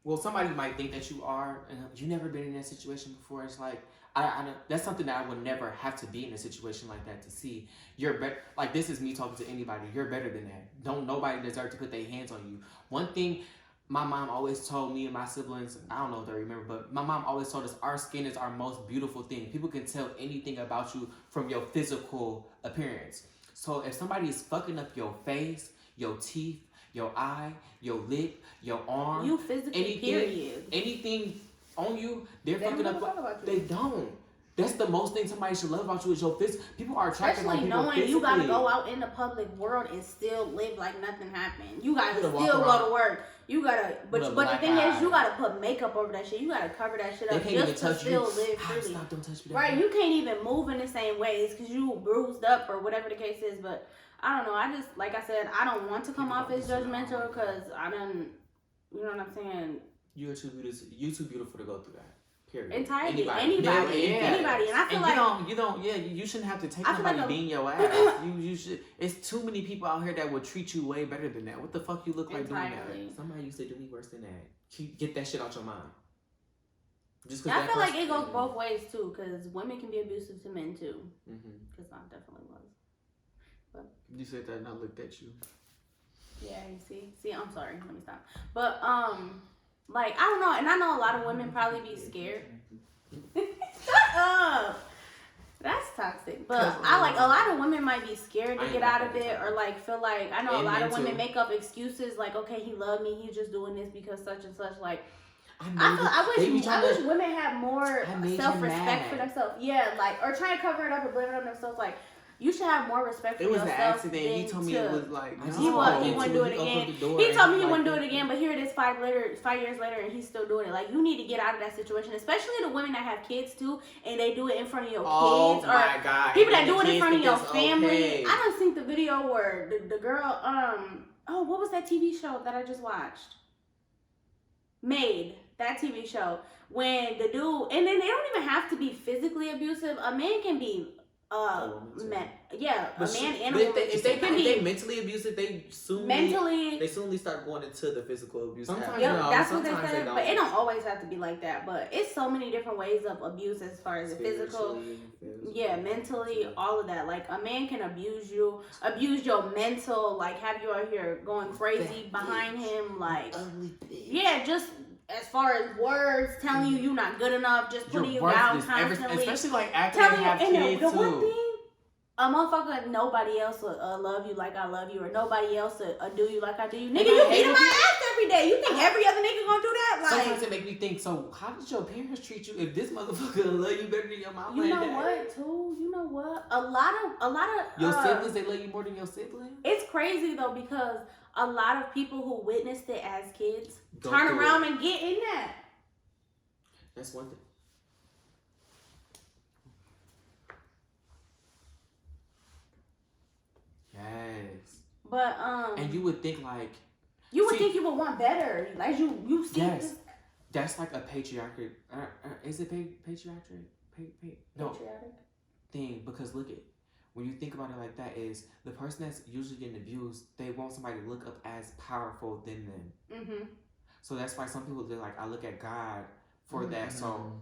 Well, somebody might think that you are, and you never been in that situation before. It's like, I that's something that I would never have to be in a situation like that to see. You're better. This is me talking to anybody. You're better than that. Don't nobody deserve to put their hands on you. One thing my mom always told me and my siblings, I don't know if they remember, but my mom always told us our skin is our most beautiful thing. People can tell anything about you from your physical appearance. So if somebody is fucking up your face, your teeth, your eye, your lip, your arm, You physically, period. anything on you, they're They fucking don't up. give a fuck about you. They don't. That's the most thing somebody should love about you is your physical. People are attracted Especially like people knowing physically. you gotta go out in the public world and still live like nothing happened. You gotta You gotta still walk go around to work. You gotta, but with a the black thing is, you eye. gotta put makeup over that shit. You gotta cover that shit They up can't even just to touch still you. live freely. Stop! Don't touch me. Right? You can't even move in the same ways because you bruised up or whatever the case is. But I don't know. I just, like I said, I don't want to come off as judgmental because I done, you know what I'm saying? You're too beautiful. You too beautiful to go through that. Period. Entirely, Anybody. anybody, and I feel like you shouldn't have to take I feel nobody like being your ass. You should. It's too many people out here that will treat you way better than that. What the fuck you look like doing that? entirely. Somebody used to do me worse than that. Get that shit out your mind. Just I feel like it goes both ways too, because women can be abusive to men too. Because I definitely was. But you said that, and I looked at you. yeah, you see, I'm sorry. Let me stop. But like I don't know, and I know a lot of women probably be scared. Shut up. That's toxic. But I like a lot of women might be scared to get out of it, or like feel like I know a lot of women make up excuses like, okay, he loved me, he's just doing this because such and such. Like I wish women had more self-respect for themselves. Yeah, like or try to cover it up or blame it on themselves. Like you should have more respect for yourself. It was an accident. He told me it was like he wouldn't do it again. He told me he wouldn't do it again, but here it is 5 years later, and he's still doing it. Like you need to get out of that situation, especially the women that have kids too, and they do it in front of your kids or people that do it in front of your family. Okay. I don't think the video where the girl what was that TV show that I just watched? Made. That TV show when the dude, and then they don't even have to be physically abusive. A man can be a man and a woman. If they mentally abusive, they soonly start going into the physical abuse. Sometimes, that's what they said. But it don't always have to be like that. But it's so many different ways of abuse as far as the physical, mentally, all of that. Like a man can abuse your mental, like have you out here going crazy behind him, like just. As far as words, telling you you're not good enough, just putting you down constantly. Especially like after they have kids the too. one thing, a motherfucker, nobody else will love you like I love you, or nobody else will do you like I do you. Nigga, you beating my ass every day. You think every other nigga gonna do that? Like, sometimes it make me think, so how did your parents treat you if this motherfucker love you better than your mama? You know what, too? You know what? A lot of your siblings, they love you more than your siblings? It's crazy though, because a lot of people who witnessed it as kids turn around and get in that. That's one thing. Yes. But and you would think like you would want better. Like you see this. That's like a patriarchal. Is it patriarchal? No. Patriotic thing, because look at. When you think about it like that, is the person that's usually getting abused, they want somebody to look up as powerful than them. Mm-hmm. So that's why some people, they're like, I look at God for that. So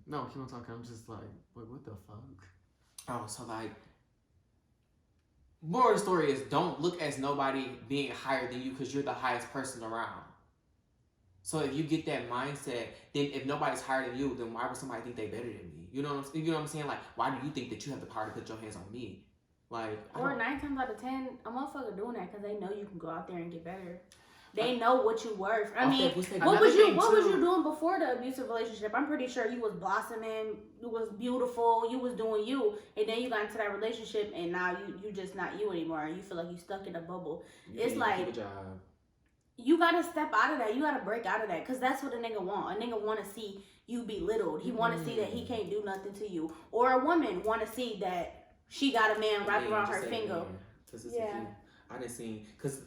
no, keep on talking. I'm just like, wait, what the fuck? Oh, so like, moral of the story is don't look at nobody being higher than you because you're the highest person around. So if you get that mindset, then if nobody's higher than you, then why would somebody think they better than me? You know what I'm saying? Like, why do you think that you have the power to put your hands on me? Like, or 9 times out of 10, a motherfucker doing that because they know you can go out there and get better. They know what you worth. I mean, what was you doing before the abusive relationship? I'm pretty sure you was blossoming, you was beautiful, you was doing you, and then you got into that relationship, and now you just not you anymore. You feel like you stuck in a bubble. It's like you gotta step out of that. You gotta break out of that, because that's what a nigga want. A nigga want to see you belittled. He want to see that he can't do nothing to you. Or a woman want to see that she got a man wrapped around her finger. Yeah. I didn't see, because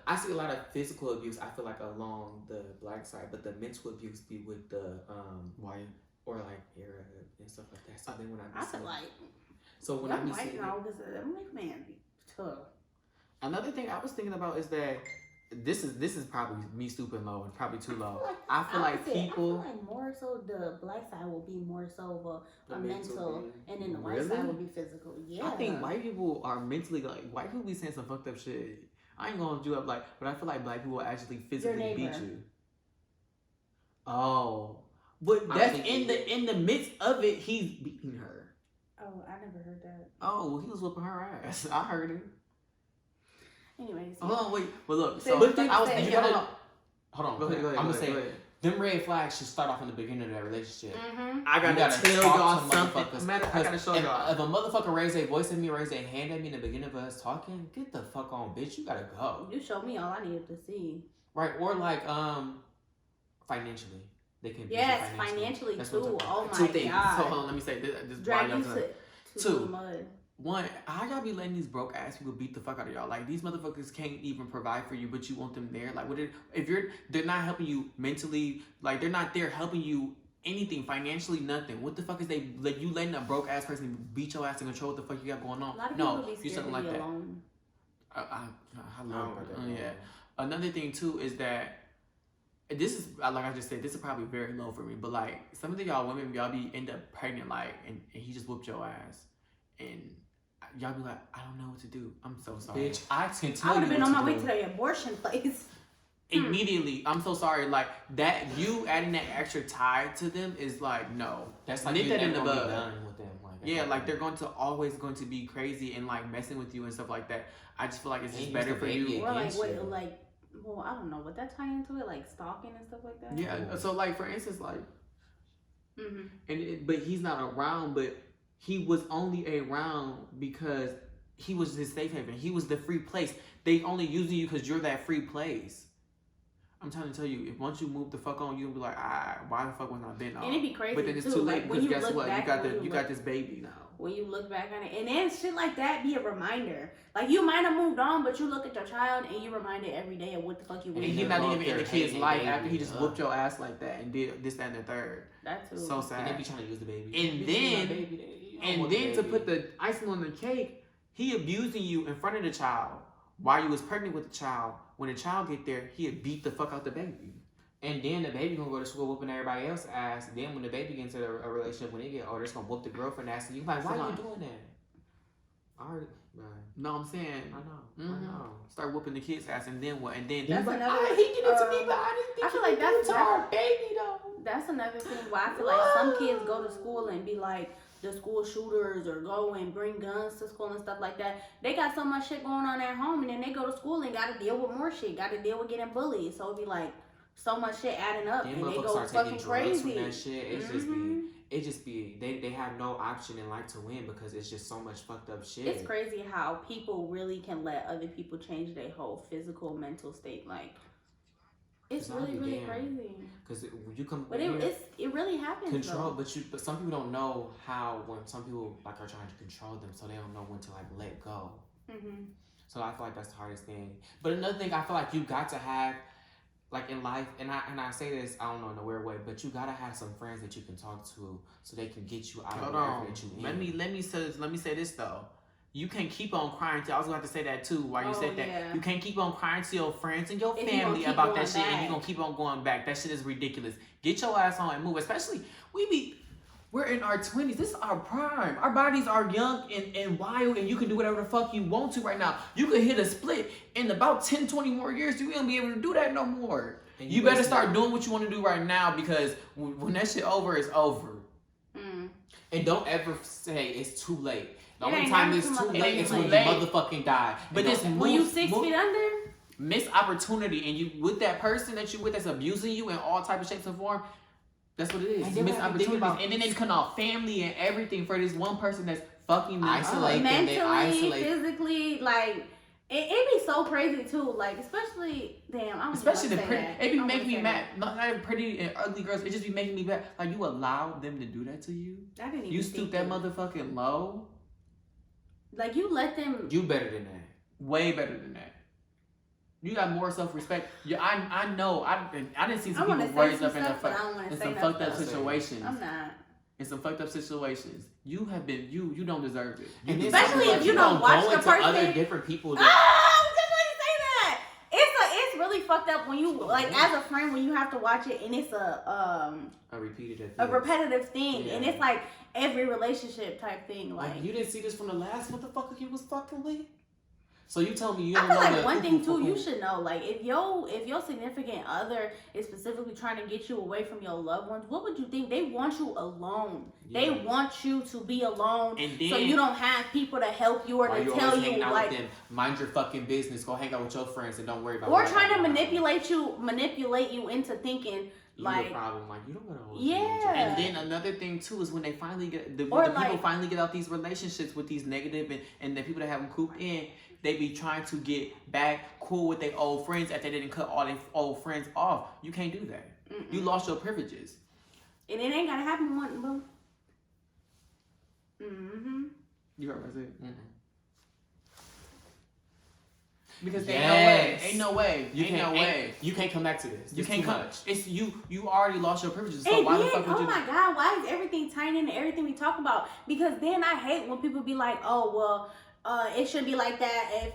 I see a lot of physical abuse, I feel like, along the black side, but the mental abuse be with the white or like Arab and stuff like that. So then when I feel like, so when I be seeing, man be tough. Another thing I was thinking about is that this is probably me stooping low and probably too low. I feel like more so the black side will be more so of a mental, and then the white side will be physical. Yeah, I think white people are mentally, like, white people be saying some fucked up shit. I ain't gonna do up like, but I feel like black people will actually physically beat you. Oh, but that's in the midst of it, he's beating her. Oh, I never heard that. Oh, well, he was whooping her ass. I heard it. Anyways. Oh, wait. But look, so I was thinking, hold on. Go ahead. I'm gonna say, them red flags should start off in the beginning of that relationship. Mm-hmm. I gotta tell y'all something. I gotta show y'all. If a motherfucker raise their voice at me, raise their hand at me in the beginning of us talking, get the fuck on, bitch. You gotta go. You showed me all I needed to see. Right, or like financially. They can be financially That's too. Oh my god. 2 things. So hold on, let me say this. Drag you to the mud. 1, how y'all be letting these broke ass people beat the fuck out of y'all? Like, these motherfuckers can't even provide for you, but you want them there. Like, they're not helping you mentally, like, they're not there helping you anything, financially, nothing. What the fuck is you letting a broke ass person beat your ass and control what the fuck you got going on? You something like that. I love that. Yeah. Another thing too is that this is like I just said, this is probably very low for me, but like some of y'all women, y'all be end up pregnant, like, and he just whooped your ass, and y'all be like, I don't know what to do. I'm so sorry. Bitch, I can tell I would you have been what on my to way do. to the abortion place. Immediately, I'm so sorry. Like that, you adding that extra tie to them is like no. That's like Nip you that in never the gonna be bud. done with them. Like, Yeah, like they're always going to be crazy and like messing with you and stuff like that. I just feel like it's just And better use for the you. baby Or like against what, you. like, well, I don't know. Would that tie into it? Like stalking and stuff like that? Yeah. So like for instance, like, Mm-hmm. but he's not around. But he was only around because he was his safe haven. He was the free place. They only using you because you're that free place. I'm trying to tell you, if once you move the fuck on, you'll be like, why the fuck was I been on? And it'd be crazy But then it's too. too late like, when because you guess look what? back, You got this baby now. When you look back on it, and then shit like that be a reminder. Like you might have moved on, but you look at your child and you reminded every day of what the fuck you And went he's through. not go even up in the there kid's hating life baby, after he just whooped your ass like that and did this, that, and the third. That too. So sad. And they be trying to use the baby. And Bitch, then- you my baby, you don't And want the then to baby. put the icing on the cake, he abusing you in front of the child while you was pregnant with the child. When the child get there, he'd beat the fuck out the baby. And then the baby gonna go to school whooping everybody else's ass. Then when the baby gets into a relationship, when they get older, it's gonna whoop the girlfriend ass. And you like, why Come are on. you doing that? I already, man, No, I'm saying, I know, Mhm. I know. start whooping the kid's ass, and then what? And then That's he's like, another- he did it to me, uh, but I didn't think I feel he like did it that's- to our baby though. That's another thing why I feel like some kids go to school and be like the school shooters or go and bring guns to school and stuff like that. They got so much shit going on at home, and then they go to school and got to deal with more shit. Got to deal with getting bullied. So it be like so much shit adding up, Then and they motherfuckers go start fucking taking drugs crazy. from that shit. Mhm. It just be they have no option in life to win because it's just so much fucked up shit. It's crazy how people really can let other people change their whole physical, mental state. Like, it's I'll really, be really damned. crazy. Because you come But here, it really happens. control, Though. but some people don't know how when some people like are trying to control them, so they don't know when to like let go. Mm-hmm. So I feel like that's the hardest thing. But another thing I feel like you got to have, like in life, and I say this, I don't know in a weird way, but you gotta have some friends that you can talk to so they can get you out of Hold whatever on. that you in. Let me say this though. You can't keep on crying. I was going to have to say that too. While you Oh, said that, yeah. you can't keep on crying to your friends and your If you gonna family keep about that going shit, and back. you gonna keep on going back. That shit is ridiculous. Get your ass on and move. Especially we're in our 20s. This is our prime. Our bodies are young and wild, and you can do whatever the fuck you want to right now. You could hit a split in about 10, 20 more years. You ain't gonna be able to do that no more. And You better basically- start doing what you want to do right now because when that shit over, it's over. Mm. And don't ever say it's too late. The It only ain't time never it's too too much- late it is ain't when late. you motherfucking die. But And this don't- When you 6 feet under, Missed opportunity, and you with that person that you with that's abusing you in all type of shapes and form. That's what it is. And then Missed we have to think opportunities, about- and then they cut off family and everything for this one person that's fucking them Isolate up. them. They mentally, isolate- physically, like it be so crazy too. Like especially, damn, I don't Especially the say pretty. that. It be I making me wouldn't say mad. Not even pretty and ugly girls. It just be making me mad. Like you allowed them to do that to you. that. I didn't even You think stoop that motherfucking low. Like you let them. You better than that. Way better than that. You got more self respect. Yeah, I know. I didn't see I some want people to say raised some up in stuff, but I don't want in to say some that fucked up stuff. situations. I'm not. In some fucked up situations. You have been you don't deserve it. And then Especially sometimes if you don't gonna watch go the into person- other different people. Oh, I was just going to say that. It's really fucked up when you like as a friend when you have to watch it and it's A repeated a repetitive thing and Yeah. it's like every relationship type thing. Like Like you didn't see this from the last motherfucker you was fucking with. So you tell me you I don't feel know like the one thing people too, you who- should know, like if your significant other is specifically trying to get you away from your loved ones, what would you think? They want you alone. They Yeah. want you to be alone, And then so you don't have people to help you or While to you tell always you hanging out like, with them, mind your fucking business. Go hang out with your friends and don't worry about. or what trying to I got. manipulate you into thinking You like, the problem. Like you don't know. Yeah. And then another thing too is when they finally get the Or people like- finally get out these relationships with these negative and the people that have them cooped in, they be trying to get back cool with their old friends after they didn't cut all their old friends off. You can't do that. Mm-mm. You lost your privileges. and it ain't gotta happen one, boo. Mm-hmm. You heard what I said? Mm-mm. Because Yes. ain't no way. You ain't can't. no way. You can't come back to this. You It's can't too come. much. It's you. You already lost your privileges. So And why the then, fuck would oh you? my God, why is everything tying into everything we talk about? Because then I hate when people be like, oh, well, it should be like that if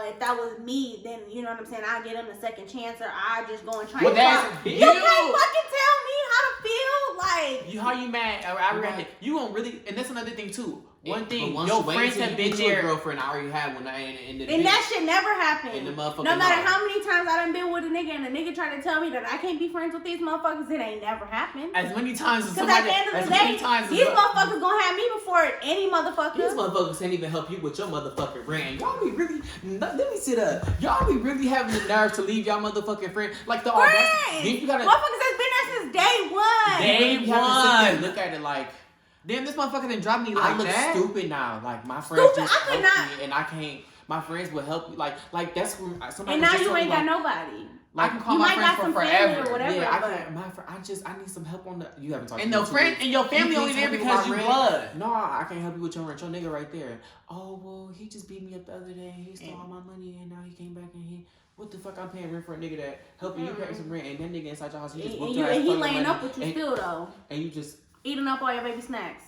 if that was me, then you know what I'm saying, I get him a second chance, or I just go and try. Well, that's you can't fucking tell me how to feel. Like, how you mad? I read you won't really, and that's another thing too. One thing, once your you wait friends till have you been get you a there. girlfriend, I already had one, and that shit never happened. And the motherfucker no matter know. how many times I done been with a nigga, and the nigga tried to tell me that I can't be friends with these motherfuckers, it ain't never happened. As many times as Because at somebody, the end of as the many day, times these motherfuckers gonna have me before any motherfucker. These motherfuckers can't even help you with your motherfucking rant. Y'all be really, let me sit up. Y'all be really having the nerve to leave y'all motherfucking friend. Like the audacity. Then you gotta. Motherfuckers has been there since day one. Day you have to sit there and one. look at it like, Damn, this motherfucker didn't drop me like I look that. stupid now. Like my friends Stupid? just I could help not- me, and I can't. My friends will help you. Like that's when somebody. And now just you told ain't me, got like, nobody. I can call You my might friends got for some family forever. or whatever. Yeah, I but can't. I need some help on the. You haven't talked. And to the me in 2 friend weeks. and your family You only can't there tell me because my you rent. blood. No, I can't help you with your rent. Your nigga right there. Oh well, he just beat me up the other day. He stole all my money, and now he came back and he. What the fuck? I'm paying rent for a nigga that helping you pay some rent, and that nigga inside your house, he just whooped your ass, and he stole your laying money, up with you and, still though, and you just. eating up all your baby snacks.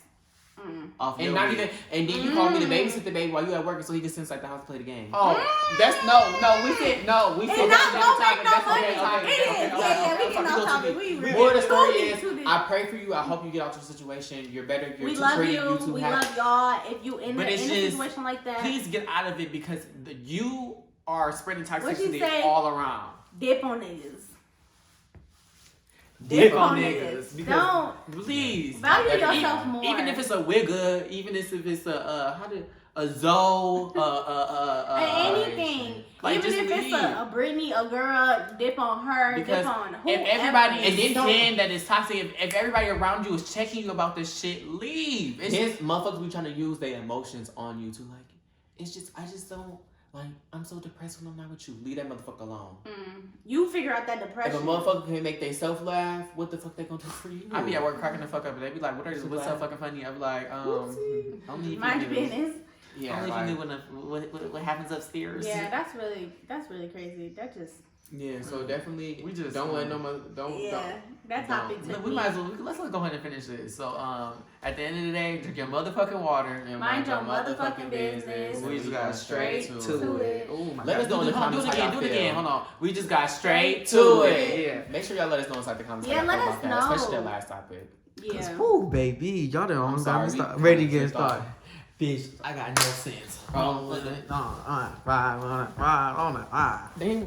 Off And your not lid. even, and then you call me to babysit the baby while you at work, so he can sit inside the house and play the game. Oh, that's no. We said It's not gonna make no money. It is. Yeah, we getting off topic. We really More of the story too is, deep. I pray for you. I hope you get out your situation. You're better. You're We too love pretty. you. You too We happy. love y'all. If you in But a it's just- situation like that, Please get out of it because you are spreading What you toxicity say? all around. dip on niggas. Dip on niggas. Because Don't please. value Even- yourself more. Even if it's a wigger, even if it's a Zoe, anything. like, Even just if it's leave. a Brittany, a girl, dip on her, Because dip on whoever. if everybody And is then don't- saying that it's toxic, if everybody around you is checking you about this shit, leave. It's His motherfuckers be trying to use their emotions on you to like. It's just I just don't like. I'm so depressed when I'm not with you. Leave that motherfucker alone. You figure out that If a depression. motherfucker can make themselves laugh, what the fuck they gonna do for you? I be at work cracking the fuck up, and they be like, "What's What's so that? fucking funny?" I be like, Whoopsie. "Only if Mind you your knew. business. Yeah, Only like, if you knew what happens upstairs." Yeah, that's really crazy. That just yeah. So definitely, We just, don't let no don't. that topic don't. took Look, we me. might as well let's go ahead and finish this. So, at the end of the day, drink your motherfucking water. And Mind your motherfucking business. We just got straight to it. Oh my Let God. us know in the comments Do it how again. y'all Do it feel. again. Hold on. We just got straight to to it. it. Yeah. Make sure y'all let us know inside the comments. Yeah, how y'all let feel us about that, especially know. that last topic. Yeah. Ooh, baby, y'all done almost got me sorry, started. we Ready to get kinda started. Bitch, I got no sense. Oh, Ride on it. Dang.